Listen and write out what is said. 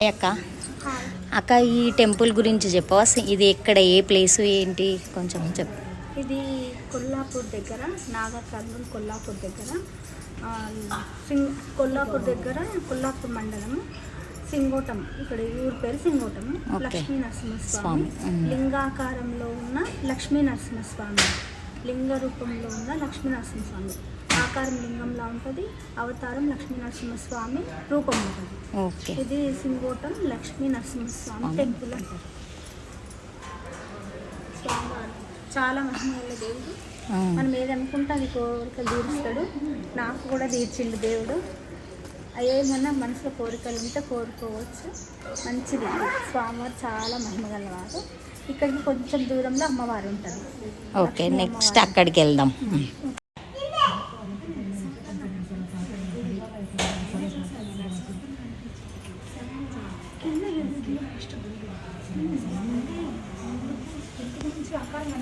అక్క అక్క ఈ టెంపుల్ గురించి చెప్పవా? ఇది ఎక్కడ, ఏ ప్లేస్, ఏంటి కొంచెం చెప్పు. ఇది కొల్లాపూర్ దగ్గర, నాగర్ కర్నూలు కొల్లాపూర్ దగ్గర, కొల్లాపూర్ మండలం సింగోటం. ఇక్కడ ఊరి పేరు సింగోటం. లక్ష్మీ నరసింహస్వామి లింగాకారంలో ఉన్న లక్ష్మీ నరసింహస్వామి, లింగ రూపంలో ఉన్న లక్ష్మీ నరసింహస్వామి. ఆకారం లింగంలా ఉంటుంది, అవతారం లక్ష్మీ నరసింహస్వామి రూపం ఉంటుంది. ఇది సింగోటం లక్ష్మీ నరసింహస్వామి టెంపుల్ అంటారు. స్వామివారు చాలా మహిమగల దేవుడు. మనం ఏదనుకుంటే అది కోరికలు తీరుస్తాడు. నాకు కూడా తీర్చిండు దేవుడు. ఏమన్నా మనసులో కోరికలు ఉంటే కోరుకోవచ్చు. మంచిది. స్వామివారు చాలా మహిమగలవారు. ఇక్కడికి కొంచెం దూరంలో అమ్మవారు ఉంటుంది. ఓకే, నెక్స్ట్ అక్కడికి వెళ్దాం. ఆకారం